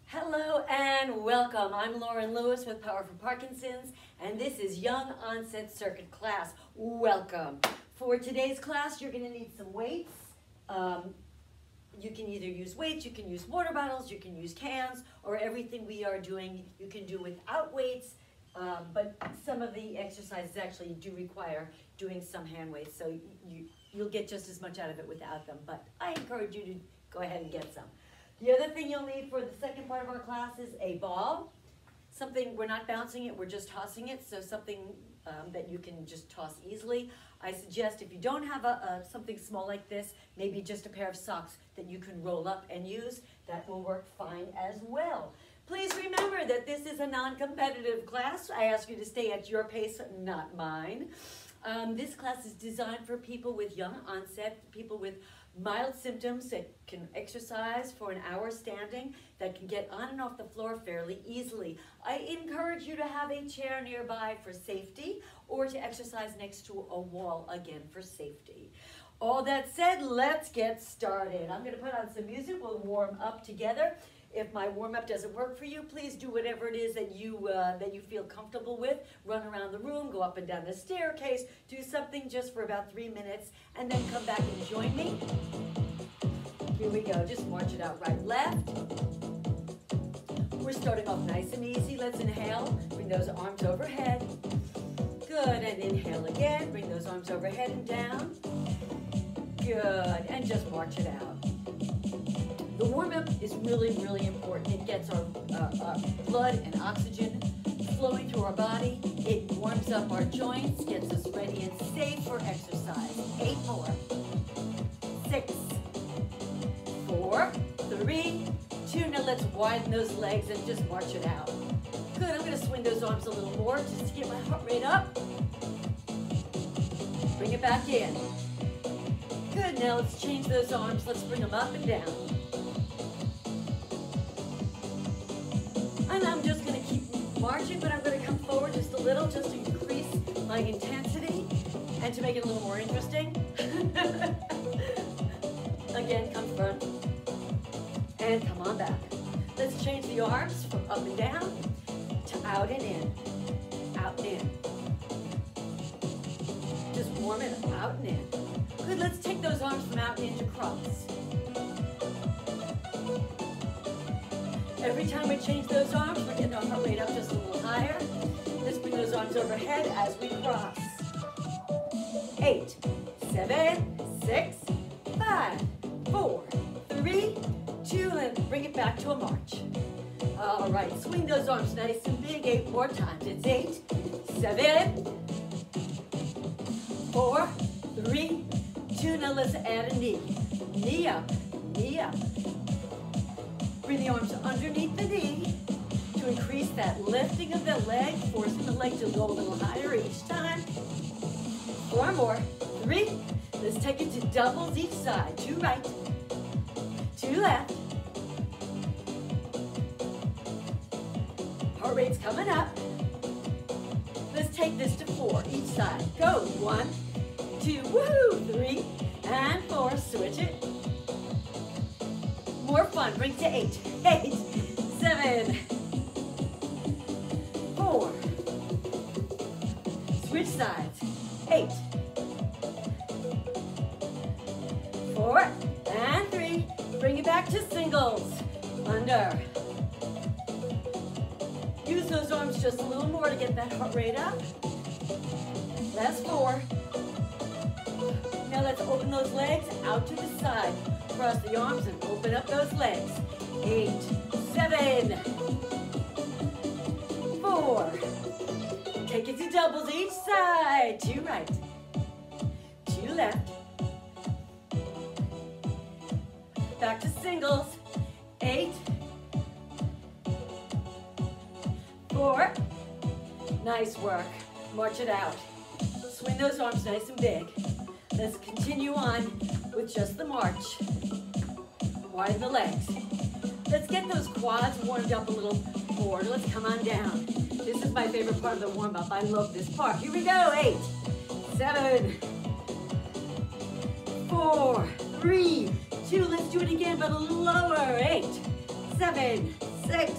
Hello and welcome. I'm Lauren Lewis with Power for Parkinsons, and this is Young Onset Circuit class. Welcome. For today's class, you're going to need some weights. You can either use weights, you can use water bottles, you can use cans, or everything we are doing you can do without weights, but some of the exercises actually do require doing some hand weights, so you'll get just as much out of it without them, but I encourage you to go ahead and get some. The other thing you'll need for the second part of our class is a ball. Something, we're not bouncing it, we're just tossing it, so something that you can just toss easily. I suggest if you don't have something small like this, maybe just a pair of socks that you can roll up and use. That will work fine as well. Please remember that this is a non-competitive class. I ask you to stay at your pace, not mine. This class is designed for people with young onset, people with mild symptoms that can exercise for an hour standing, that can get on and off the floor fairly easily. I encourage you to have a chair nearby for safety or to exercise next to a wall again for safety. All that said, let's get started. I'm going to put on some music. We'll warm up together. If my warm-up doesn't work for you, please do whatever it is that you feel comfortable with. Run around the room, go up and down the staircase, do something just for about 3 minutes, and then come back and join me. Here we go. Just march it out right, left. We're starting off nice and easy. Let's inhale. Bring those arms overhead. Good. And inhale again. Bring those arms overhead and down. Good. And just march it out. The warm-up is really, really important. It gets our blood and oxygen flowing through our body. It warms up our joints, gets us ready and safe for exercise. 8 more. 6, 4, 3, 2. Now let's widen those legs and just march it out. Good. I'm going to swing those arms a little more just to get my heart rate up. Bring it back in. Good. Now let's change those arms. Let's bring them up and down. And I'm just going to keep marching, but I'm going to come forward just a little just to increase my intensity and to make it a little more interesting. Again, come front and come on back. Let's change the arms from up and down to out and in, out and in. Just warm it up, out and in. Good, let's take those arms from out and in to cross. Every time we change those arms, we're getting our heart rate up just a little higher. Let's bring those arms overhead as we cross. 8, 7, 6, 5, 4, 3, 2, and bring it back to a march. All right, swing those arms nice and big 8 more times. It's 8, 7, 4, 3, 2. Now let's add a knee. Knee up, knee up. Bring the arms underneath the knee to increase that lifting of the leg, forcing the leg to go a little higher each time. 4 more. 3. Let's take it to doubles each side. 2 right, 2 left. Heart rate's coming up. Let's take this to 4 each side. Go. 1, 2, woohoo, 3, and 4. Switch it. More fun. Bring to 8. 8, 7, 4. Switch sides. 8, 4, and 3. Bring it back to singles. Under. Use those arms just a little more to get that heart rate up. Last 4. Now let's open those legs out to the side. Cross the arms and open up those legs. 8, 7, 4. Take it to doubles each side. 2 right, 2 left. Back to singles. 8, 4. Nice work. March it out. Swing those arms nice and big. Let's continue on with just the march. Widen the legs. Let's get those quads warmed up a little more. Let's come on down. This is my favorite part of the warm-up. I love this part. Here we go. 8, 7, 4, 3, 2. Let's do it again, but a little lower. 8, 7, 6,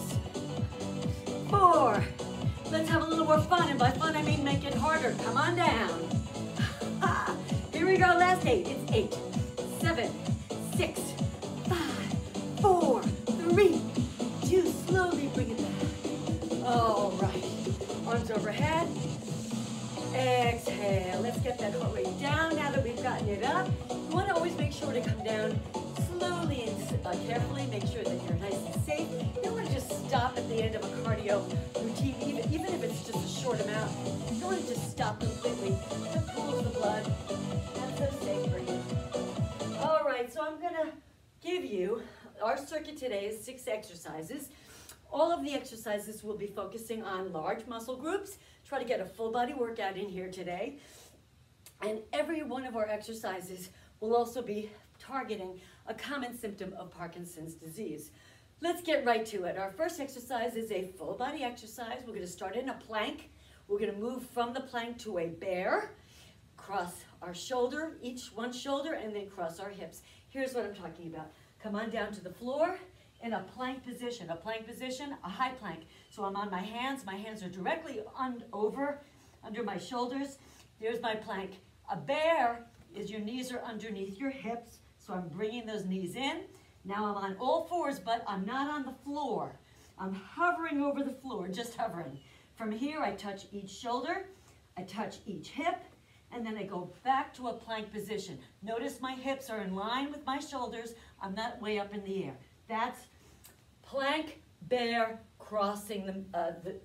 4. Let's have a little more fun, and by fun I mean make it harder. Come on down. Here we go, last 8. It's 8, 7, 6, 5, 4, 3, 2. Slowly bring it back. All right. Arms overhead. Exhale. Let's get that heart rate down now that we've gotten it up. You want to always make sure to come down slowly and carefully. Make sure that you're nice and safe. You don't want to just stop at the end of a cardio routine, even if it's just a short amount. You don't want to just stop completely. That cools the blood. That's so safe for you. All right, so I'm going to give you, our circuit today is 6 exercises. All of the exercises will be focusing on large muscle groups. Try to get a full body workout in here today. And every one of our exercises will also be targeting a common symptom of Parkinson's disease. Let's get right to it. Our first exercise is a full body exercise. We're going to start in a plank. We're going to move from the plank to a bear. Cross our shoulder, each one shoulder, and then cross our hips. Here's what I'm talking about. Come on down to the floor in a plank position. A plank position, a high plank. So I'm on my hands. My hands are directly under my shoulders. There's my plank. A bear is your knees are underneath your hips. So I'm bringing those knees in. Now I'm on all fours, but I'm not on the floor. I'm hovering over the floor, just hovering. From here, I touch each shoulder. I touch each hip. And then I go back to a plank position. Notice my hips are in line with my shoulders. I'm not way up in the air. That's plank, bear, crossing the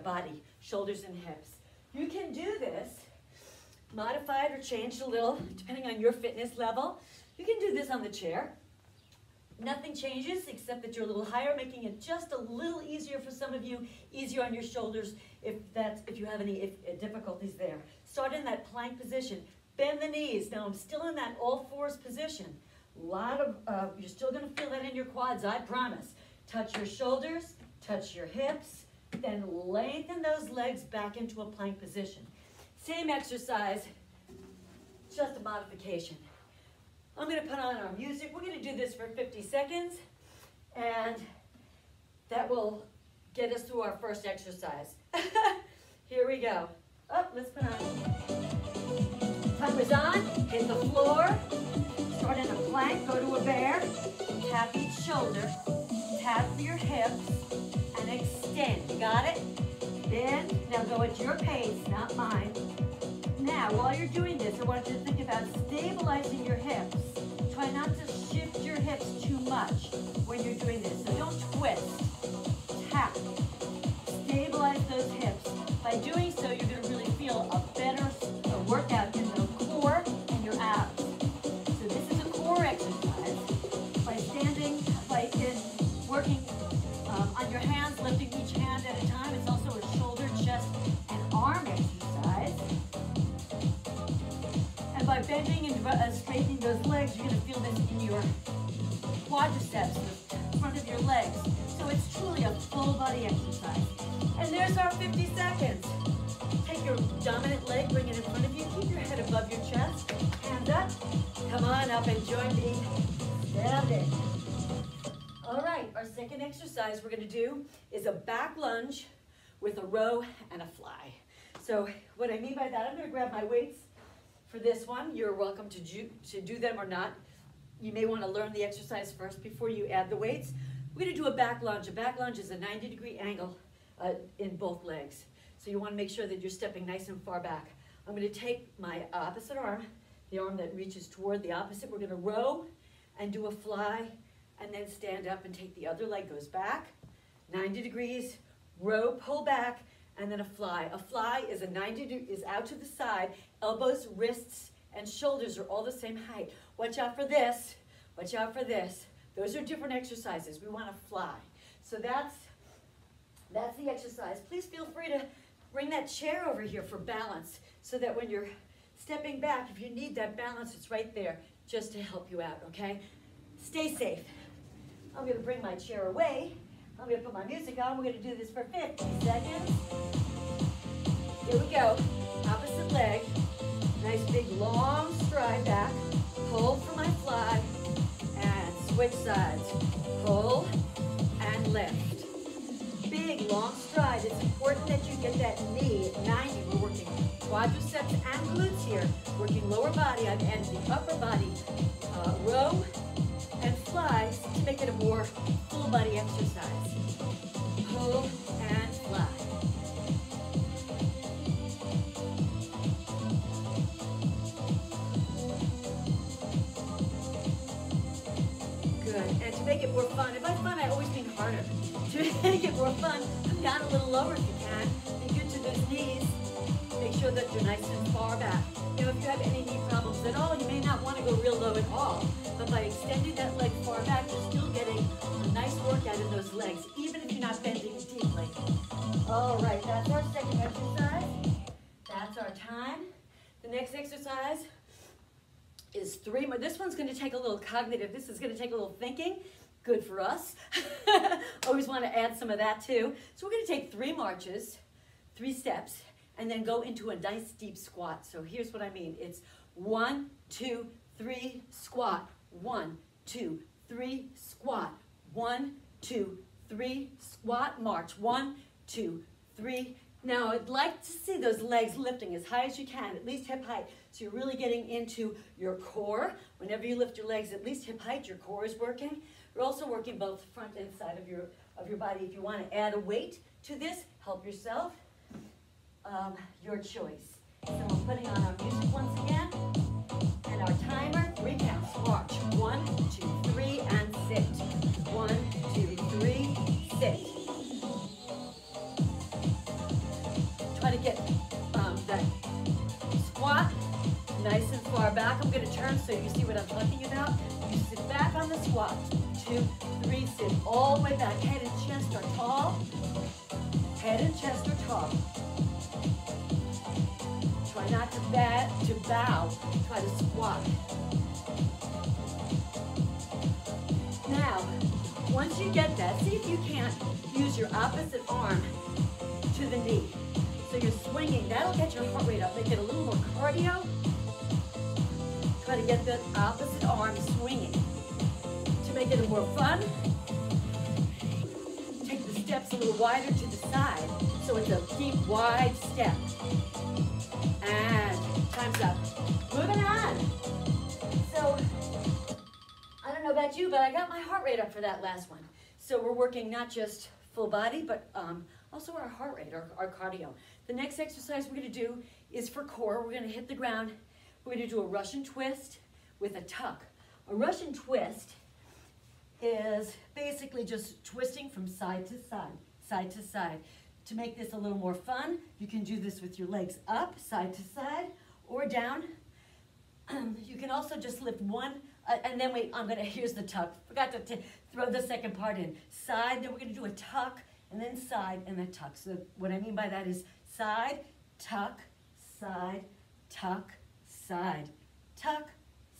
body, shoulders and hips. You can do this, modified or changed a little, depending on your fitness level. You can do this on the chair. Nothing changes except that you're a little higher, making it just a little easier for some of you, easier on your shoulders if you have any difficulties there. Start in that plank position. Bend the knees. Now I'm still in that all fours position. You're still going to feel that in your quads, I promise. Touch your shoulders, touch your hips, then lengthen those legs back into a plank position. Same exercise, just a modification. I'm going to put on our music. We're going to do this for 50 seconds, and that will get us through our first exercise. Here we go. Oh, let's put on. Timer's on. Hit the floor. Start in a plank. Go to a bear. Tap each shoulder. Tap your hips, and extend. You got it? Bend. Now go at your pace, not mine. Now, while you're doing this, I want you to think about stabilizing your hips. Try not to shift your hips too much when you're doing this. So don't twist. Tap. Stabilize those hips. By doing so, you're going to really feel a better workout in the core and your abs. So this is a core exercise. By standing, working on your hands, lifting each hand at a time. It's also a shoulder, chest, and arm exercise. And by bending and straightening those legs, you're going to feel this in your quadriceps, the front of your legs. So it's truly a full body exercise. And there's our 50 seconds. Take your dominant leg, bring it in front of you. Keep your head above your chest. Hands up. Come on up and join me. Stand in. All right, our second exercise we're going to do is a back lunge with a row and a fly. So what I mean by that, I'm going to grab my weights for this one. You're welcome to do them or not. You may want to learn the exercise first before you add the weights. We're going to do a back lunge. A back lunge is a 90-degree angle in both legs. So you want to make sure that you're stepping nice and far back. I'm going to take my opposite arm, the arm that reaches toward the opposite. We're going to row and do a fly, and then stand up and take the other leg, goes back, 90 degrees, row, pull back, and then a fly. A fly is is out to the side. Elbows, wrists, and shoulders are all the same height. Watch out for this. Watch out for this. Those are different exercises. We want to fly. So that's the exercise. Please feel free to bring that chair over here for balance so that when you're stepping back, if you need that balance, it's right there just to help you out, okay? Stay safe. I'm going to bring my chair away. I'm going to put my music on. We're going to do this for 50 seconds. Here we go. Opposite leg. Nice big long stride back. Pull for my fly. And switch sides. Pull and lift. big, long stride. It's important that you get that knee at 90. We're working quadriceps and glutes here, working lower body and the upper body. Row and fly to make it a more full body exercise. Pull and fly. Good. And to make it more fun, and by fun I always mean harder. To make it more fun, come down a little lower if you can. Be good to those knees. Make sure that you're nice and far back. You know, if you have any knee problems at all, you may not want to go real low at all. But by extending that leg far back, you're still getting a nice workout in those legs, even if you're not bending deeply. All right, that's our second exercise. That's our time. The next exercise is 3 more. This one's going to take a little cognitive. This is going to take a little thinking. Good for us. Always want to add some of that too. So we're going to take 3 marches, 3 steps, and then go into a nice deep squat. So here's what I mean. It's 1, 2, 3, squat. 1, 2, 3, squat. 1, 2, 3, squat, march. 1, 2, 3. Now I'd like to see those legs lifting as high as you can, at least hip height. So you're really getting into your core. Whenever you lift your legs at least hip height, your core is working. You're also working both front and side of your body. If you want to add a weight to this, help yourself. Your choice. So we're putting on our music once again. And our timer, 3 counts. March. 1, 2, 3, and sit. 1, 2, 3, sit. Try to get that squat nice and far back. I'm going to turn so you see what I'm talking about. You sit back on the squat. 2, 3, sit all the way back. Head and chest are tall. Head and chest are tall. Try not to bow. Try to squat. Now, once you get that, see if you can't use your opposite arm to the knee. So you're swinging. That'll get your heart rate up. Make it a little more cardio. Try to get the opposite arm swinging. To make it more fun, take the steps a little wider to the side. So it's a deep, wide step. And time's up. Moving on. So, I don't know about you, but I got my heart rate up for that last one. So we're working not just full body, but also our heart rate, our cardio. The next exercise we're going to do is for core. We're going to hit the ground. We're going to do a Russian twist with a tuck. A Russian twist is basically just twisting from side to side, side to side. To make this a little more fun, you can do this with your legs up, side to side, or down. You can also just lift one, and then here's the tuck. Forgot to throw the second part in. Side, then we're gonna do a tuck, and then side, and then tuck. So what I mean by that is side, tuck, side, tuck, side, tuck,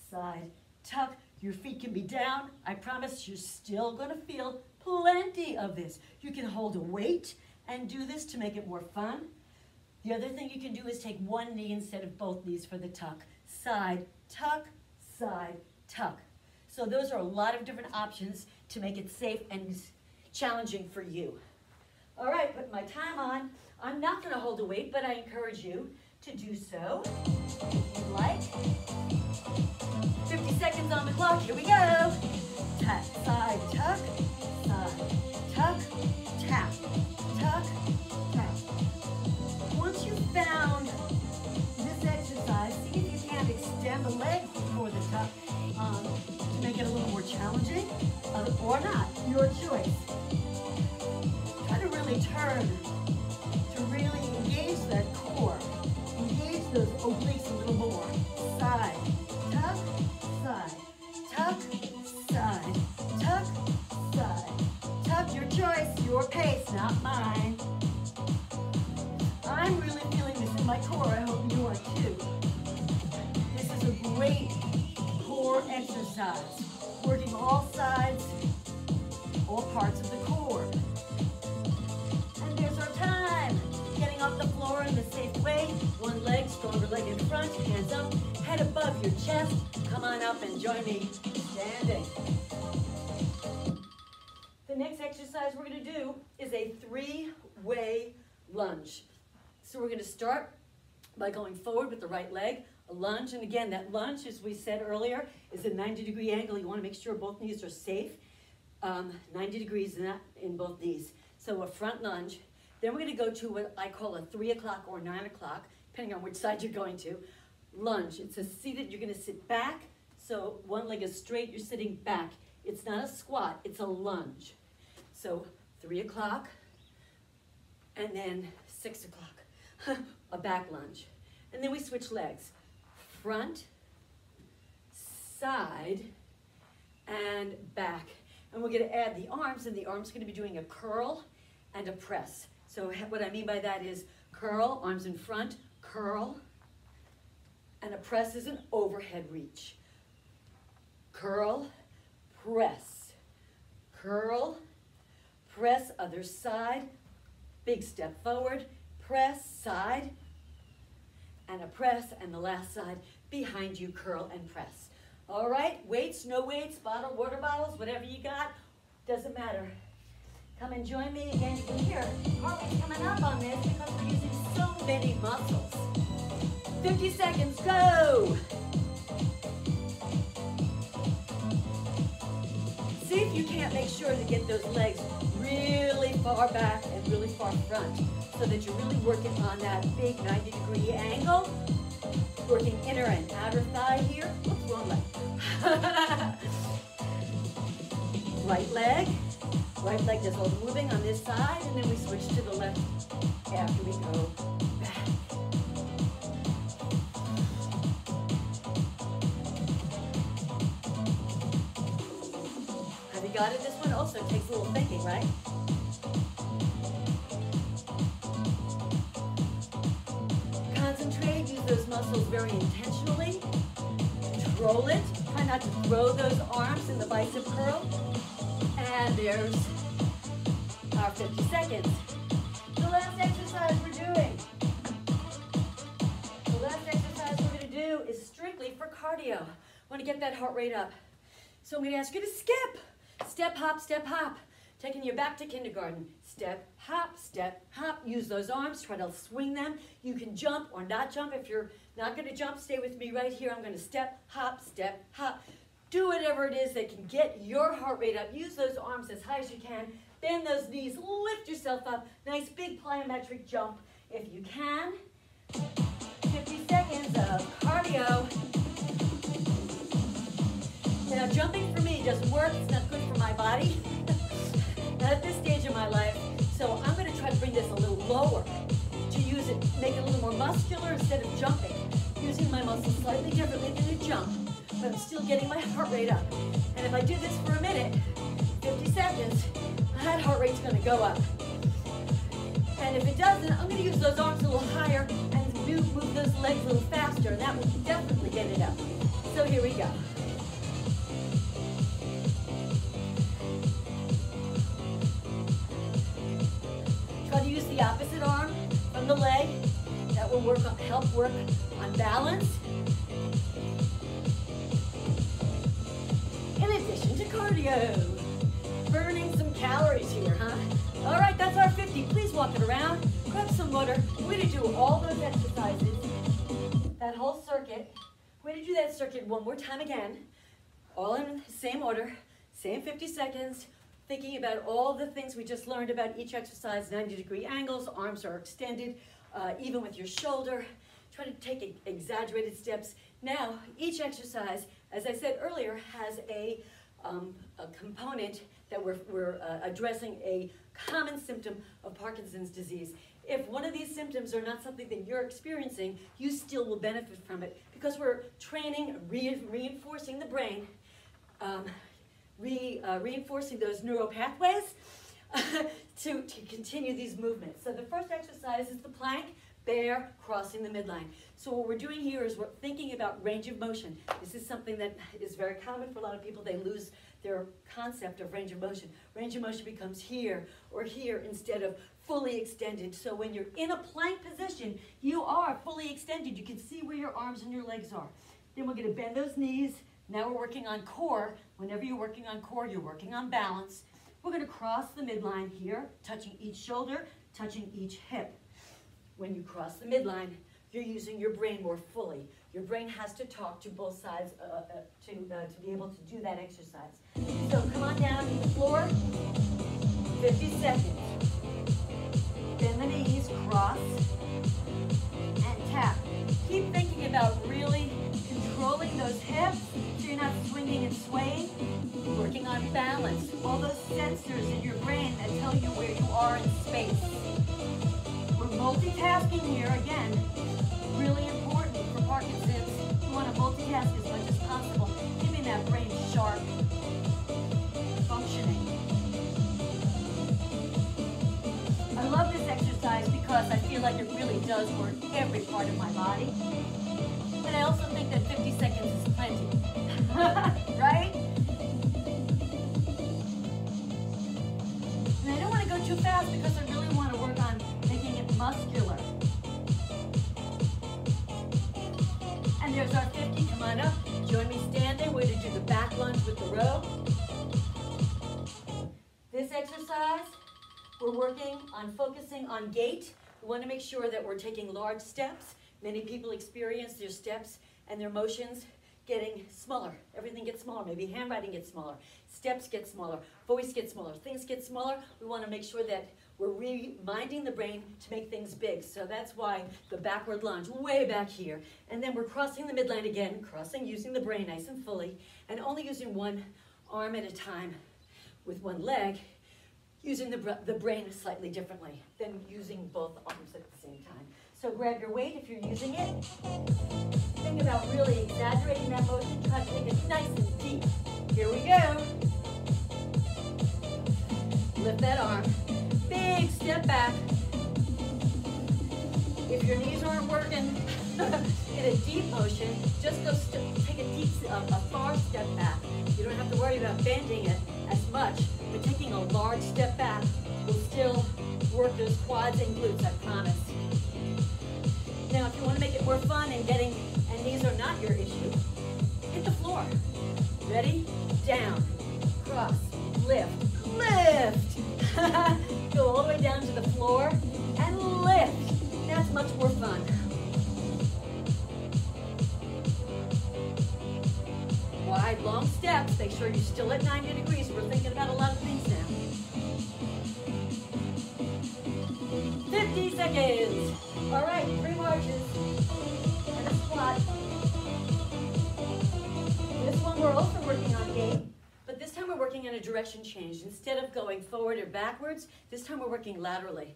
side, tuck. Your feet can be down. I promise you're still gonna feel plenty of this. You can hold a weight and do this to make it more fun. The other thing you can do is take one knee instead of both knees for the tuck. Side, tuck, side, tuck. So those are a lot of different options to make it safe and challenging for you. All right, put my time on. I'm not gonna hold a weight, but I encourage you to do so if you'd like. 50 seconds on the clock, here we go. Tap, side, tuck, tap, tuck, tap. Once you've found this exercise, see if you can extend the legs before the tuck to make it a little more challenging, or not, your choice. Try to really turn, to really engage that core. Engage those obliques a little more. Side, tuck, side, tuck, side, tuck, side. Tuck, your choice, your pace, not mine. I'm really feeling this in my core. I hope you are too. This is a great core exercise. Working all sides, all parts of the core. And there's our time. Getting off the floor in the safe way. One leg, stronger leg in front, hands up, head above your chest. Come on up and join me standing. The next exercise exercise we're going to do is a three-way lunge. So we're going to start by going forward with the right leg, a lunge. And again, that lunge, as we said earlier, is a 90-degree angle. You want to make sure both knees are safe. 90 degrees in both knees. So a front lunge. Then we're going to go to what I call a 3 o'clock or 9 o'clock, depending on which side you're going to. Lunge. It's a seated, you're going to sit back. So one leg is straight, you're sitting back. It's not a squat, it's a lunge. So 3 o'clock, and then 6 o'clock, a back lunge. And then we switch legs. Front, side, and back. And we're going to add the arms, and the arms are going to be doing a curl and a press. So what I mean by that is curl, arms in front, curl, and a press is an overhead reach. Curl, press, curl, press, other side, big step forward, press, side, and a press, and the last side, behind you, curl and press. All right, weights, no weights, water bottles, whatever you got, doesn't matter. Come and join me again. You can hear heart rate coming up on this because we're using so many muscles. 50 seconds, go! See if you can't make sure to get those legs really far back and really far front so that you're really working on that big 90-degree angle. Working inner and outer thigh here. Whoops, wrong leg. Right leg. Right leg does all the moving on this side, and then we switch to the left after we go back. Have you got it? This one also takes a little thinking, right? Concentrate, use those muscles very intentionally. Control it. Try not to throw those arms in the bicep curl. And there's our 50 seconds. The last exercise we're doing. The last exercise we're going to do is strictly for cardio. I want to get that heart rate up. So I'm going to ask you to skip. Step, hop, step, hop. Taking you back to kindergarten. Step, hop, step, hop. Use those arms. Try to swing them. You can jump or not jump. If you're not going to jump, stay with me right here. I'm going to step, hop, step, hop. Do whatever it is that can get your heart rate up. Use those arms as high as you can. Bend those knees. Lift yourself up. Nice big plyometric jump if you can. 50 seconds of cardio. Now, jumping for me doesn't work. It's not good for my body. Not at this stage of my life. So I'm going to try to bring this a little lower to use it, make it a little more muscular instead of jumping. Using my muscles slightly differently than a jump. But I'm still getting my heart rate up. And if I do this for a minute, 50 seconds, that heart rate's going to go up. And if it doesn't, I'm going to use those arms a little higher and move those legs a little faster, and that will definitely get it up. So here we go. Try to use the opposite arm from the leg. That will help work on balance. In addition to cardio. Burning some calories here, huh? All right, that's our 50. Please walk it around. Grab some water. We're going to do all those exercises, that whole circuit. We're going to do that circuit one more time again. All in the same order, same 50 seconds. Thinking about all the things we just learned about each exercise, 90-degree angles, arms are extended, even with your shoulder. Try to take exaggerated steps. Now, each exercise, as I said earlier, has a component that we're addressing a common symptom of Parkinson's disease. If one of these symptoms are not something that you're experiencing, you still will benefit from it because we're training, reinforcing the brain, reinforcing those neural pathways to continue these movements. So the first exercise is the plank, bear, crossing the midline. So what we're doing here is we're thinking about range of motion. This is something that is very common for a lot of people. They lose their concept of range of motion. Range of motion becomes here or here instead of fully extended. So when you're in a plank position, you are fully extended. You can see where your arms and your legs are. Then we're going to bend those knees. Now we're working on core. Whenever you're working on core, you're working on balance. We're going to cross the midline here, touching each shoulder, touching each hip. When you cross the midline, you're using your brain more fully. Your brain has to talk to both sides to be able to do that exercise. So come on down to the floor, 50 seconds. Bend the knees, cross, and tap. Keep thinking about really controlling those hips so you're not swinging and swaying. Working on balance. All those sensors in your brain that tell you where you are in space. We're multitasking here again. Really important for Parkinson's. You want to multitask as much as possible, keeping that brain sharp, functioning. I love this exercise because I feel like it really does work every part of my body. And I also think that 50 seconds is plenty. Right? And I don't want to go too fast because I really want to work on making it muscular. And there's our 50. Come on up. Join me standing. We're going to do the back lunge with the row. This exercise, we're working on focusing on gait. We want to make sure that we're taking large steps. Many people experience their steps and their motions getting smaller. Everything gets smaller. Maybe handwriting gets smaller. Steps get smaller. Voice gets smaller. Things get smaller. We want to make sure that we're reminding the brain to make things big. So that's why the backward lunge, way back here. And then we're crossing the midline again, crossing, using the brain nice and fully, and only using one arm at a time with one leg, using the brain slightly differently than using both arms at the same time. So grab your weight if you're using it. Think about really exaggerating that motion. Try to make it nice and deep. Here we go. Lift that arm. Big step back. If your knees aren't working in a deep motion, just go take a far step back. You don't have to worry about bending it as much, but taking a large step back will still work those quads and glutes, I promise. Now, if you want to make it more fun and these are not your issue, hit the floor. Ready? Down, cross, lift, lift. Go all the way down to the floor and lift. That's much more fun. Wide, long steps. Make sure you're still at 90 degrees. We're thinking about a lot of things now. 50 seconds. All right, 3 marches and a squat. This one we're also working on gait, but this time we're working on a direction change. Instead of going forward or backwards, this time we're working laterally.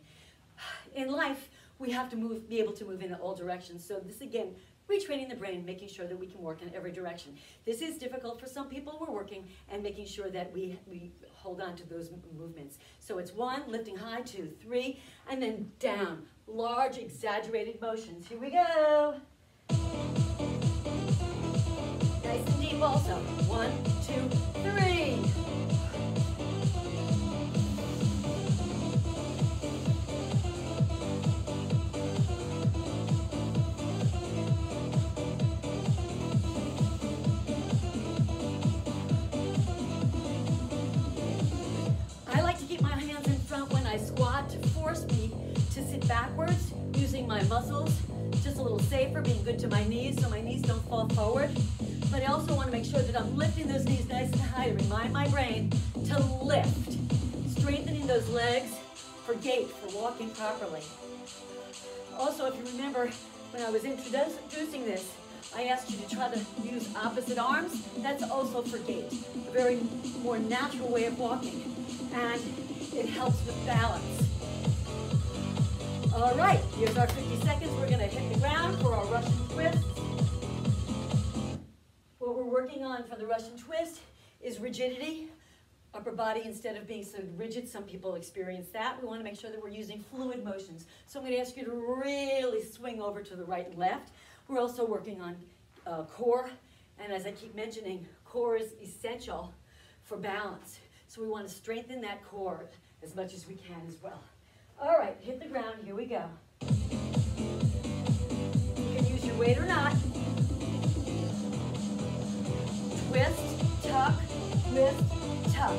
In life, we have to be able to move in all directions. So this again, retraining the brain, making sure that we can work in every direction. This is difficult for some people. We're working and making sure that we hold on to those movements. So it's 1, lifting high, 2, 3, and then down. Large, exaggerated motions. Here we go. Nice and deep also. 1, 2, 3. Squat to force me to sit backwards, using my muscles, just a little safer, being good to my knees so my knees don't fall forward. But I also want to make sure that I'm lifting those knees nice and high to remind my brain to lift. Strengthening those legs for gait, for walking properly. Also, if you remember when I was introducing this, I asked you to try to use opposite arms. That's also for gait, a very more natural way of walking. And it helps with balance. All right, here's our 50 seconds. We're going to hit the ground for our Russian twist. What we're working on for the Russian twist is rigidity. Upper body, instead of being so rigid, some people experience that. We want to make sure that we're using fluid motions. So I'm going to ask you to really swing over to the right and left. We're also working on core. And as I keep mentioning, core is essential for balance. So we want to strengthen that core as much as we can as well. All right, hit the ground. Here we go. You can use your weight or not. Twist, tuck, twist, tuck.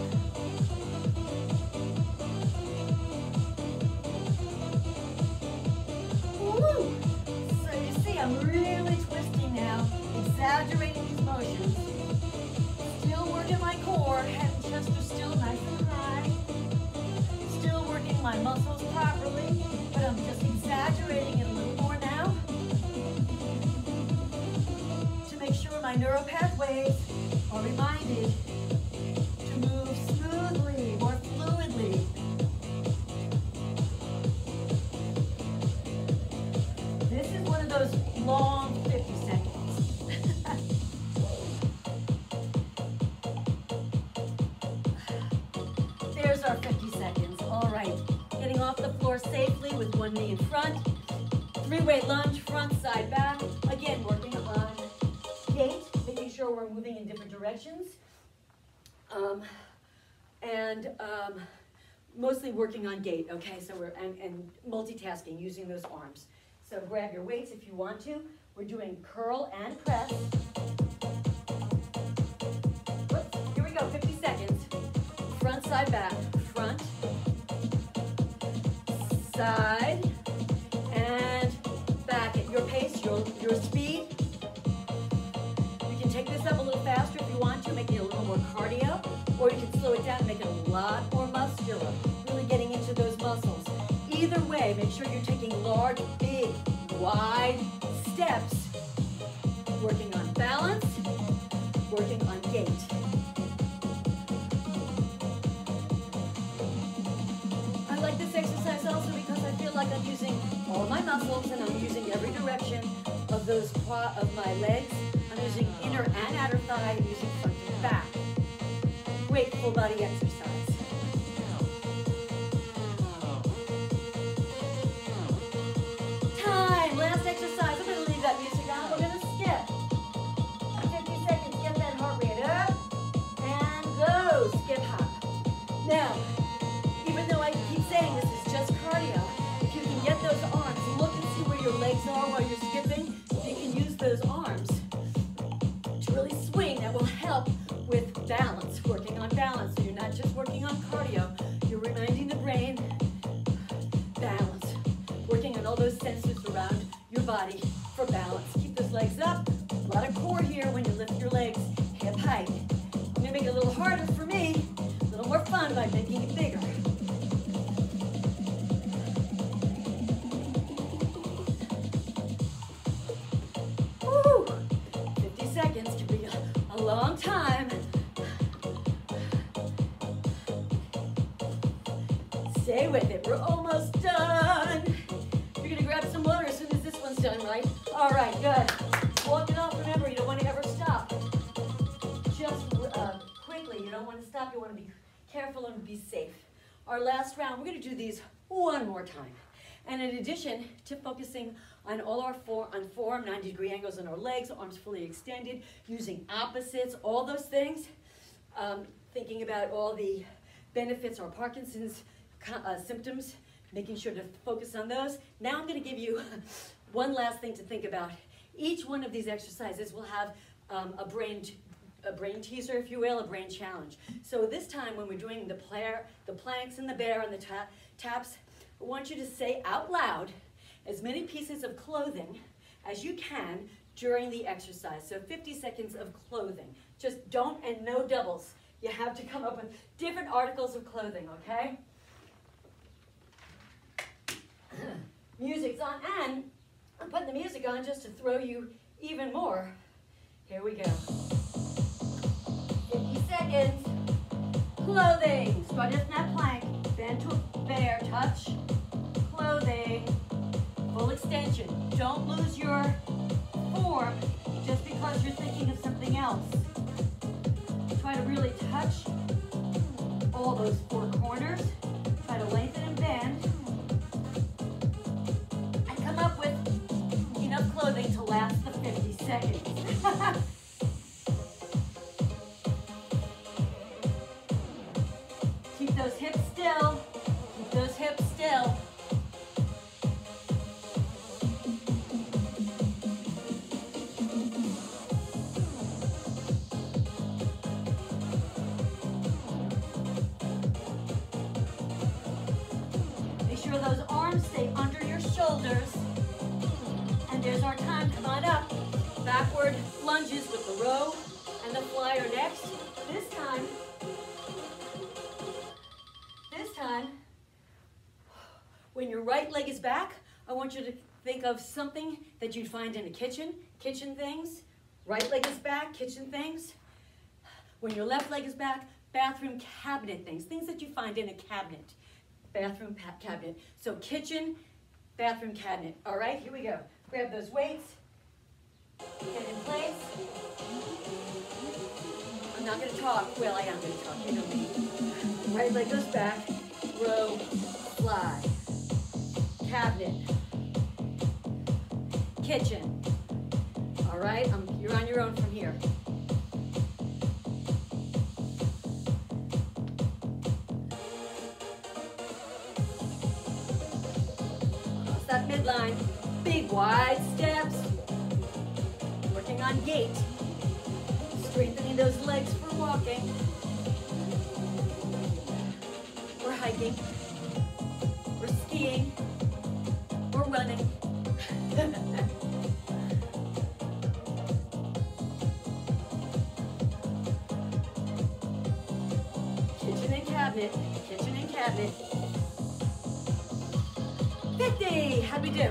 There's our 50 seconds. All right. Getting off the floor safely with one knee in front. 3-weight lunge, front, side, back. Again, working on gait, making sure we're moving in different directions. Mostly working on gait, okay? So we're, and multitasking, using those arms. So grab your weights if you want to. We're doing curl and press. Whoops, here we go, 50 seconds. Front, side, back. Front, side, and back at your pace, your speed. You can take this up a little faster if you want to, make it a little more cardio, or you can slow it down and make it a lot more muscular, really getting into those muscles. Either way, make sure you're taking large, big, wide steps, working on balance, working on gait. I like this exercise also because I feel like I'm using all my muscles and I'm using every direction of my legs. I'm using inner and outer thigh, I'm using front and back. Great full body exercise. Time, last exercise. I'm going to leave that music on. We're going to skip. 50 seconds, get that heart rate up. And go, skip hop. Now, even though I keep saying this is just cardio, if you can get those arms, look and see where your legs are while you're skipping. If you can use those arms to really swing, that will help with balance, working on balance. So you're not just working on cardio, you're reminding the brain, balance, working on all those sensors around your body for balance. Keep those legs up, a lot of core here when you lift your legs, hip height. I'm gonna make it a little harder for me, a little more fun by making it bigger. Woo! 50 seconds can be a long time. Stay with it. We're almost done. You're going to grab some water as soon as this one's done, right? All right, good. Walk it off. Remember, you don't want to ever stop. Just quickly, you don't want to stop. You want to be careful and be safe. Our last round, we're going to do these one more time. And in addition to focusing on all our forearm, 90-degree angles on our legs, arms fully extended, using opposites, all those things, thinking about all the benefits or Parkinson's symptoms, making sure to focus on those. Now I'm going to give you one last thing to think about. Each one of these exercises will have a brain teaser, if you will, a brain challenge. So this time when we're doing the planks and the bear and the taps, I want you to say out loud as many pieces of clothing as you can during the exercise. So 50 seconds of clothing. Just don't, and no doubles. You have to come up with different articles of clothing, okay? Music's on, and I'm putting the music on just to throw you even more. Here we go. 50 seconds. Clothing. Start in that plank. Bend to a bear. Touch. Clothing. Full extension. Don't lose your form just because you're thinking of something else. Try to really touch all those four corners. Try to lengthen and bend. And come up with enough clothing to last the 50 seconds. Keep those hips still. Keep those hips still. Make sure those arms stay under your shoulders. And there's our time. Come on up. Backward lunges with the row and the flyer next. This time, when your right leg is back, I want you to think of something that you'd find in a kitchen things. Right leg is back, kitchen things. When your left leg is back, bathroom cabinet things that you find in a cabinet. Bathroom cabinet. So kitchen, bathroom cabinet. All right, here we go. Grab those weights, get in place. I'm not going to talk. Well, I am going to talk. You know me. Right leg goes back, row, fly. Cabinet. Kitchen. All right, you're on your own from here. Cross that midline. Big wide steps. Working on gait. Strengthening those legs for walking. Or hiking. Or skiing. Or running. Kitchen and cabinet. Kitchen and cabinet. 50. How'd we do?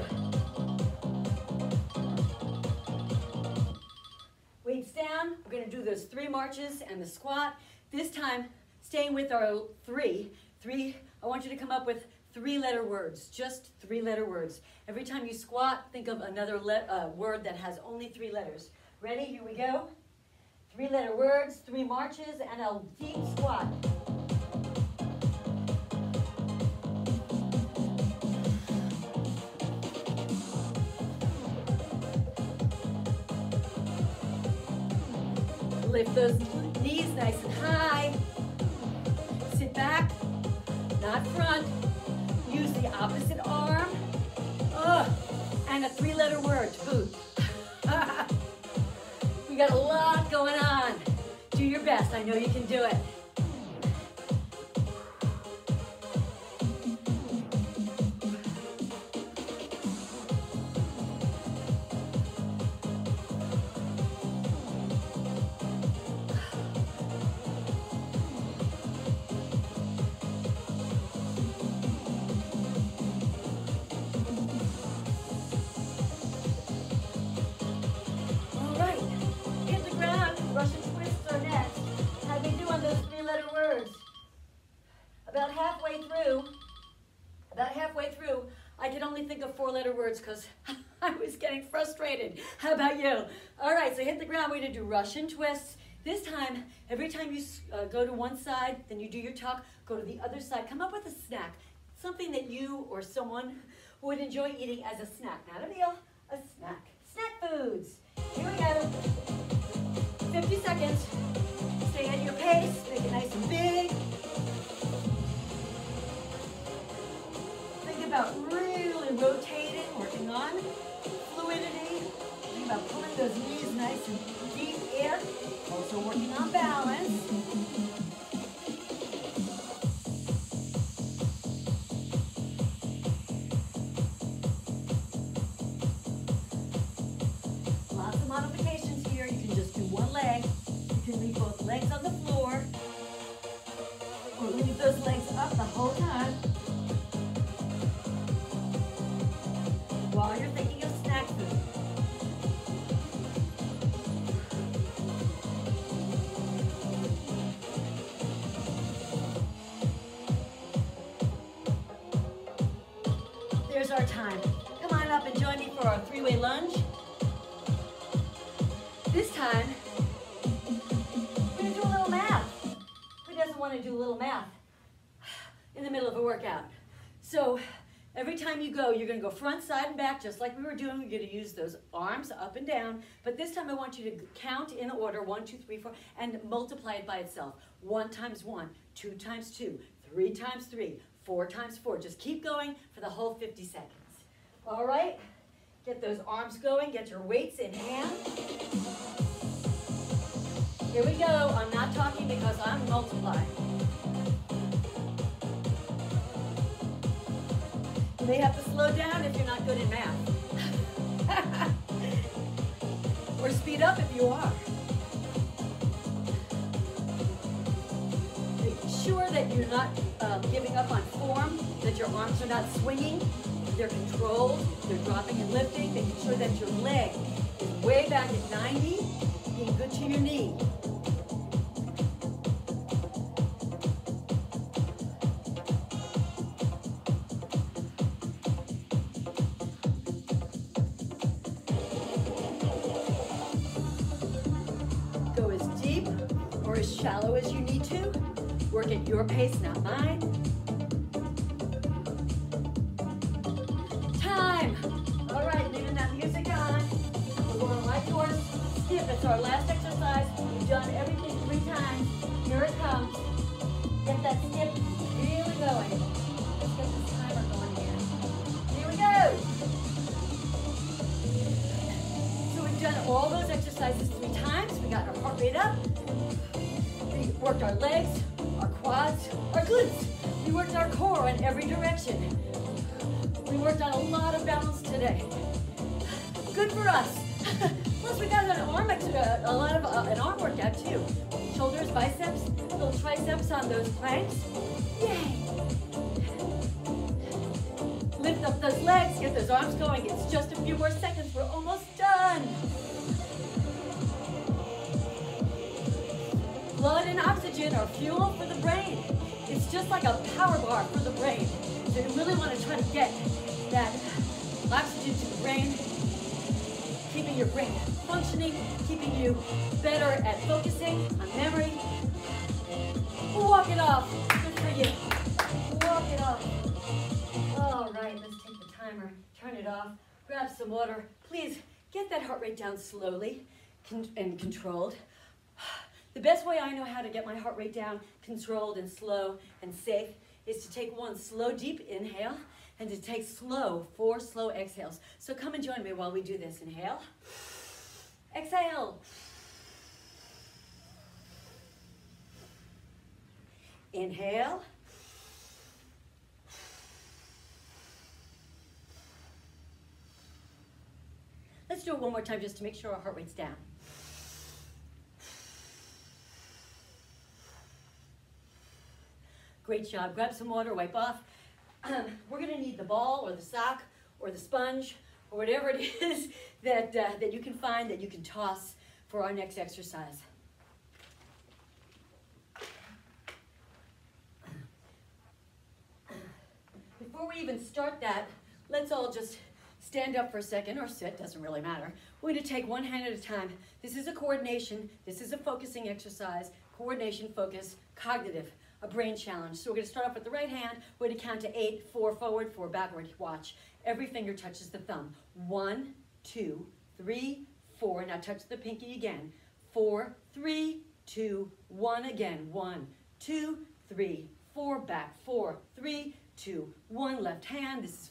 Weights down. We're going to do those 3 marches and the squat. This time, staying with our three. I want you to come up with 3-letter words, just 3-letter words. Every time you squat, think of another word that has only 3 letters. Ready? Here we go. 3-letter words, 3 marches, and a deep squat. Lift those knees nice and high. Sit back, not front. Use the opposite arm. And a 3-letter word to boot. We got a lot going on. Do your best. I know you can do it. I could only think of 4-letter words because I was getting frustrated. How about you? All right, so hit the ground. We're going to do Russian twists. This time, every time you go to one side, then you do your tuck, go to the other side. Come up with a snack, something that you or someone would enjoy eating as a snack. Not a meal, a snack. Snack foods. Here we go. 50 seconds. Stay at your pace. Make it nice and big. Think about really rotating, working on fluidity. Think about pulling those knees nice and deep in. Also working on balance. Lots of modifications here. You can just do one leg. You can leave both legs on the floor. Or leave those legs up the whole time. While you're thinking of snack food. There's our time. Come on up and join me for our 3-way lunge. This time, we're going to do a little math. Who doesn't want to do a little math in the middle of a workout? So, every time you go, you're going to go front, side, and back, just like we were doing. You're going to use those arms up and down. But this time I want you to count in order, 1, 2, 3, 4, and multiply it by itself. 1 times 1, 2 times 2, 3 times 3, 4 times 4. Just keep going for the whole 50 seconds. All right? Get those arms going. Get your weights in hand. Here we go. I'm not talking because I'm multiplying. You may have to slow down if you're not good in math. Or speed up if you are. Make sure that you're not giving up on form, that your arms are not swinging. They're controlled, they're dropping and lifting, making sure that your leg is way back at 90, being good to your knee. Go as deep or as shallow as you need to. Work at your pace, not mine. Time. All right, leaving that music on. We're going right towards skip. It's our last exercise. We've done everything 3 times. Here it comes. Get that skip really going. Let's get this timer going here. Here we go. So we've done all those exercises 3 times. We got our heart rate up. We worked our legs, our quads, our glutes. We worked our core in every direction. We worked on a lot of balance today. Good for us. Plus we got an arm workout too. Shoulders, biceps, little triceps on those planks. Yay! Lift up those legs, get those arms going. It's just a few more seconds. We're almost done. Blood and oxygen are fuel for the brain. It's just like a power bar for the brain. So you really want to try to get that oxygen to the brain, keeping your brain functioning, keeping you better at focusing on memory. Walk it off. Good for you. Walk it off. All right, let's take the timer, turn it off, grab some water. Please get that heart rate down slowly and controlled. The best way I know how to get my heart rate down, controlled and slow and safe, is to take one slow, deep inhale and to take 4 slow exhales. So come and join me while we do this. Inhale. Exhale. Inhale. Let's do it one more time just to make sure our heart rate's down. Great job. Grab some water, wipe off. We're going to need the ball or the sock or the sponge or whatever it is that you can find that you can toss for our next exercise. Before we even start that, let's all just stand up for a second or sit, doesn't really matter. We're going to take one hand at a time. This is a coordination, this is a focusing exercise, coordination, focus, cognitive, a brain challenge. So we're going to start off with the right hand. We're going to count to 8, 4 forward, 4 backward. Watch. Every finger touches the thumb. 1, 2, 3, 4. Now touch the pinky again. 4, 3, 2, 1 again. 1, 2, 3, 4 back. 4, 3, 2, 1 left hand. This is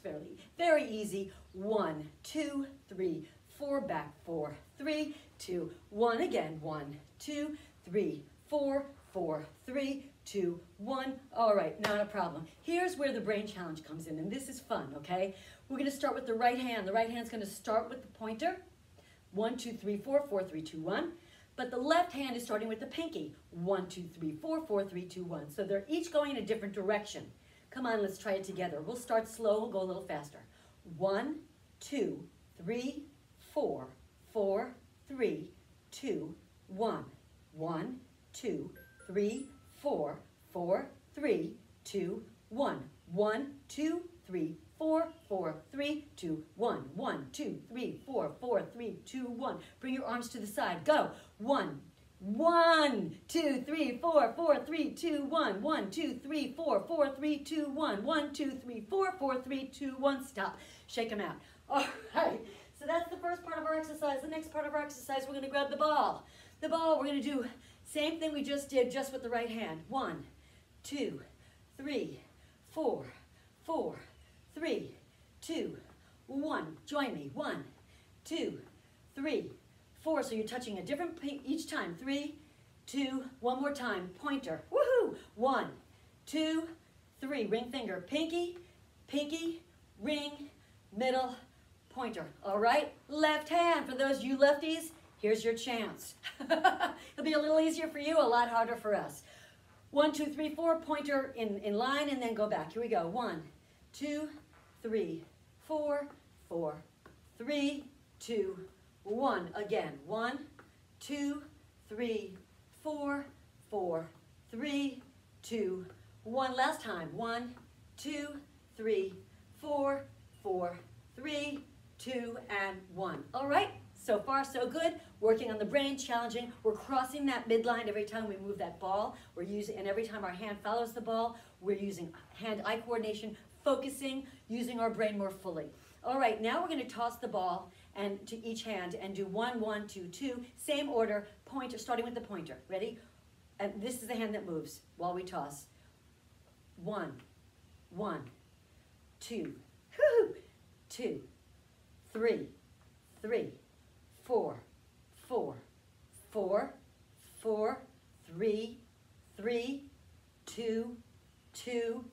very easy. 1, 2, 3, 4 back. 4, 3, 2, 1 again. 1, 2, 3, 4, 4, 3, 2, 1. All right, not a problem. Here's where the brain challenge comes in, and this is fun, okay? We're going to start with the right hand. The right hand's going to start with the pointer. 1, 2, 3, 4, 4, 3, 2, 1. But the left hand is starting with the pinky. 1, 2, 3, 4, 4, 3, 2, 1. So they're each going in a different direction. Come on, let's try it together. We'll start slow. We'll go a little faster. 1, 2, 3, 4, 4, 3, 2, 1. 1, 2, 3, 4, 4, 3, 2, 1. 1, 2, 3, 4, 4, 3, 2, 1. 1, 2, 3, 4, 4, 3, 2, 1. Bring your arms to the side. Go. 1, 1, 2, 3, 4, 4, 3, 2, 1. 1, 2, 3, 4, 4, 3, 2, 1. 1, 2, 3, 4, 4, 3, 2, 1. Stop. Shake them out. All right. So that's the first part of our exercise. The next part of our exercise, we're going to grab the ball. The ball, we're going to do same thing we just did, just with the right hand. 1, 2, 3, 4, 4, 3, 2, 1. Join me. 1, 2, 3, 4. So you're touching a different each time. 3, 2, one more time. Pointer. Woohoo! 1, 2, 3. Ring finger. Pinky, pinky, ring, middle, pointer. All right? Left hand. For those you lefties, here's your chance. It'll be a little easier for you, a lot harder for us. 1, 2, 3, 4, pointer in line, and then go back. Here we go. 1, 2, 3, 4, 4, 3, 2, 1. Again. 1, 2, 3, 4, 4, 3, 2, 1. Last time. 1, 2, 3, 4, 4, 3, 2, and 1. All right. So far, so good. Working on the brain, challenging. We're crossing that midline every time we move that ball. We're using, and every time our hand follows the ball, we're using hand-eye coordination, focusing, using our brain more fully. All right, now we're going to toss the ball and to each hand and do 1, 1, 2, 2. Same order, pointer, starting with the pointer. Ready? And this is the hand that moves while we toss. 1, 1, 2, 2, 3, 3, 4, 4, 4, 4, 3, 3, 2, 2,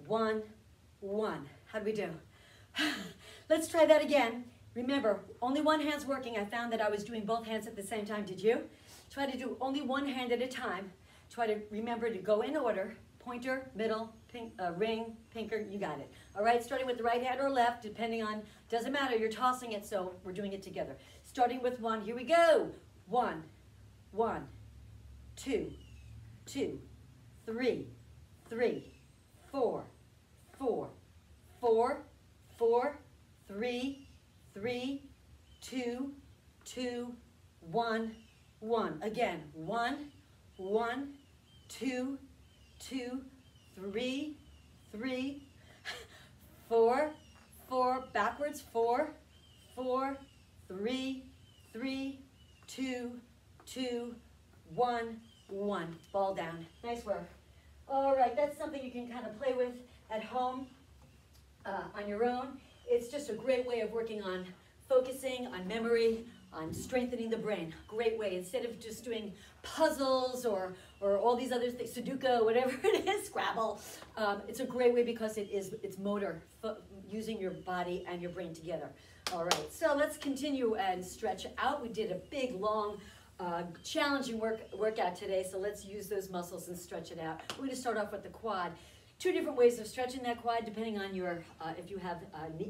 1, 1. How'd we do? Let's try that again. Remember, only one hand's working. I found that I was doing both hands at the same time. Did you? Try to do only one hand at a time. Try to remember to go in order. Pointer, middle, ring, pinker, you got it. All right, starting with the right hand or left, depending on, doesn't matter, you're tossing it, so we're doing it together. Starting with 1, here we go. 1, 1, 2, 2, 3, 3, 4, 4, 4, 4, 3, 3, 2, 2, 1, 1. Again, 1, 1, 2, 2, 3, 3, 4, 4, backwards, 4, 4, 3, 3, 2, 2, 1, 1. Ball down. Nice work. All right, that's something you can kind of play with at home on your own. It's just a great way of working on focusing, on memory, on strengthening the brain. Great way. Instead of just doing puzzles or all these other things, Sudoku, whatever it is, Scrabble. It's a great way because it's motor, using your body and your brain together. All right, so let's continue and stretch out. We did a big, long, challenging workout today, so let's use those muscles and stretch it out. We're going to start off with the quad. 2 different ways of stretching that quad, depending on your, if you have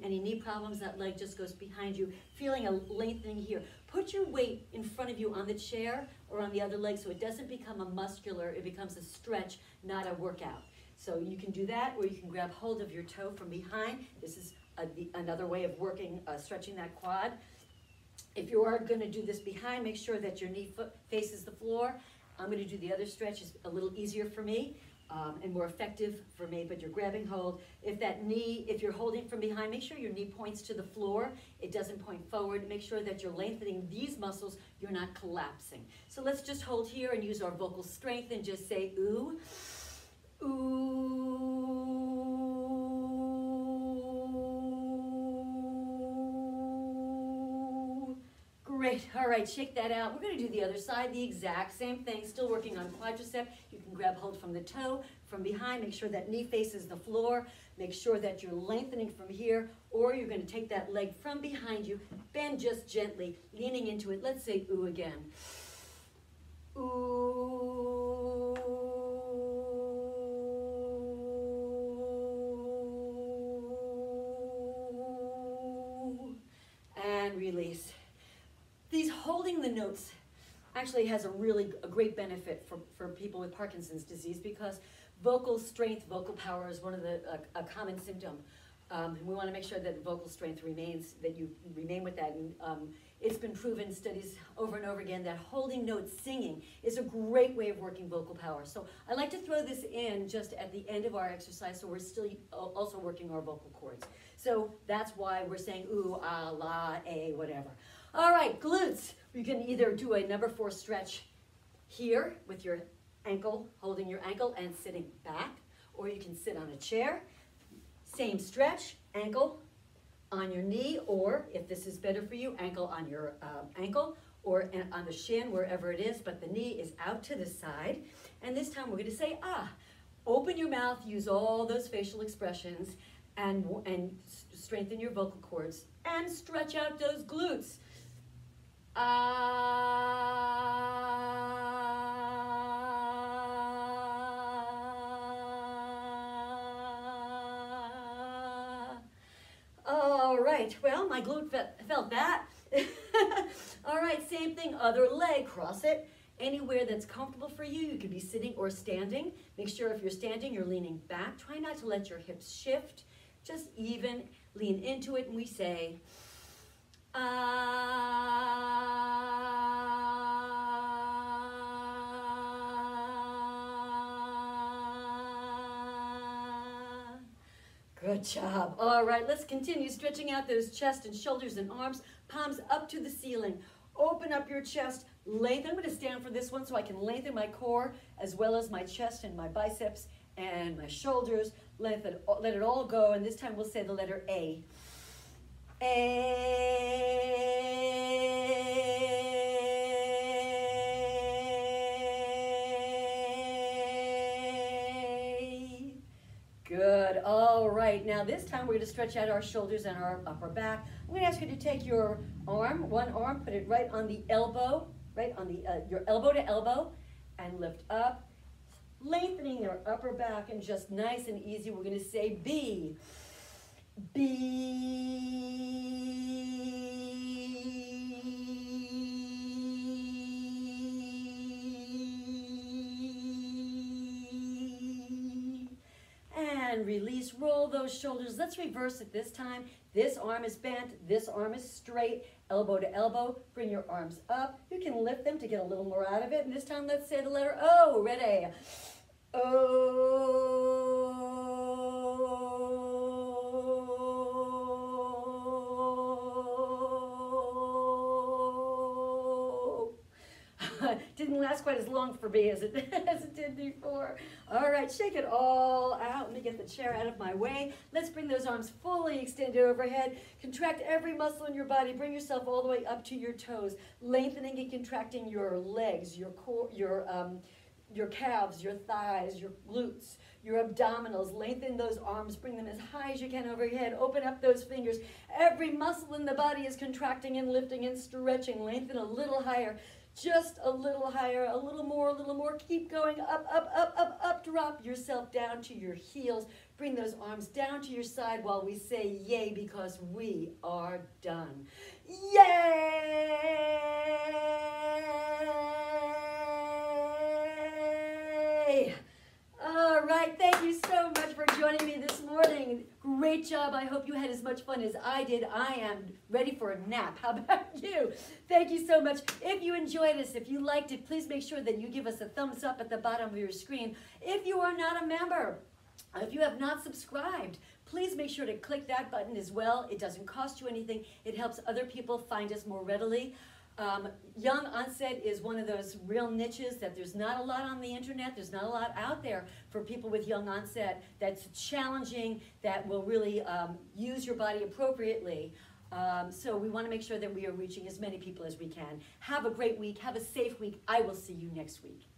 any knee problems, that leg just goes behind you, feeling a lengthening here. Put your weight in front of you on the chair or on the other leg so it doesn't become a muscular, it becomes a stretch, not a workout. So you can do that, or you can grab hold of your toe from behind. This is another way of working, stretching that quad. If you are going to do this behind, make sure that your knee faces the floor. I'm going to do the other stretch. It's a little easier for me. And more effective for me, but you're grabbing hold. If you're holding from behind, make sure your knee points to the floor. It doesn't point forward. Make sure that you're lengthening these muscles. You're not collapsing. So let's just hold here and use our vocal strength and just say ooh, ooh. Great. All right, shake that out. We're going to do the other side, the exact same thing, still working on quadricep. You can grab hold from the toe, from behind, make sure that knee faces the floor, make sure that you're lengthening from here, or you're going to take that leg from behind you, bend just gently, leaning into it. Let's say ooh again. Ooh. And release. These holding the notes actually has a great benefit for people with Parkinson's disease, because vocal strength, vocal power is one of a common symptom. And we want to make sure that vocal strength remains, that you remain with that. And it's been proven, studies over and over again, that holding notes, singing, is a great way of working vocal power. So I like to throw this in just at the end of our exercise, so we're still also working our vocal cords. So that's why we're saying ooh, ah, la, a, whatever. All right, glutes. You can either do a number 4 stretch here with your ankle, holding your ankle and sitting back, or you can sit on a chair. Same stretch, ankle on your knee, or if this is better for you, ankle on your ankle, or on the shin, wherever it is, but the knee is out to the side. And this time we're going to say ah. Open your mouth, use all those facial expressions, and strengthen your vocal cords, and stretch out those glutes. All right, well, my glute felt that. All right, same thing, other leg, cross it. Anywhere that's comfortable for you. You could be sitting or standing. Make sure if you're standing, you're leaning back. Try not to let your hips shift. Just even lean into it, and we say, Good job. All right, let's continue stretching out those chest and shoulders and arms, palms up to the ceiling. Open up your chest, lengthen. I'm going to stand for this one so I can lengthen my core as well as my chest and my biceps and my shoulders. Let it all go, and this time we'll say the letter A. A. Good. All right. Now this time we're going to stretch out our shoulders and our upper back. I'm going to ask you to take your arm, one arm, put it right on the elbow, right on the your elbow to elbow, and lift up, lengthening your upper back, and just nice and easy. We're going to say B. And release, roll those shoulders. Let's reverse it this time. This arm is bent, this arm is straight, elbow to elbow. Bring your arms up. You can lift them to get a little more out of it. And this time let's say the letter O. Ready? O. Didn't last quite as long for me as it did before. All right, shake it all out. Let me get the chair out of my way. Let's bring those arms fully extended overhead. Contract every muscle in your body. Bring yourself all the way up to your toes, lengthening and contracting your legs, your core, your calves, your thighs, your glutes, your abdominals. Lengthen those arms. Bring them as high as you can overhead. Open up those fingers. Every muscle in the body is contracting and lifting and stretching. Lengthen a little higher. Just a little higher, a little more, a little more. Keep going up, up, up, up, up. Drop yourself down to your heels. Bring those arms down to your side while we say yay, because we are done. Yay! All right, thank you so much for joining me this morning. Great job. I hope you had as much fun as I did. I am ready for a nap. How about you? Thank you so much. If you enjoyed this, if you liked it, please make sure that you give us a thumbs up at the bottom of your screen. If you are not a member, if you have not subscribed, please make sure to click that button as well. It doesn't cost you anything. It helps other people find us more readily. Young onset is one of those real niches that there's not a lot on the internet. There's not a lot out there for people with young onset that's challenging, that will really use your body appropriately. So we want to make sure that we are reaching as many people as we can. Have a great week. Have a safe week. I will see you next week.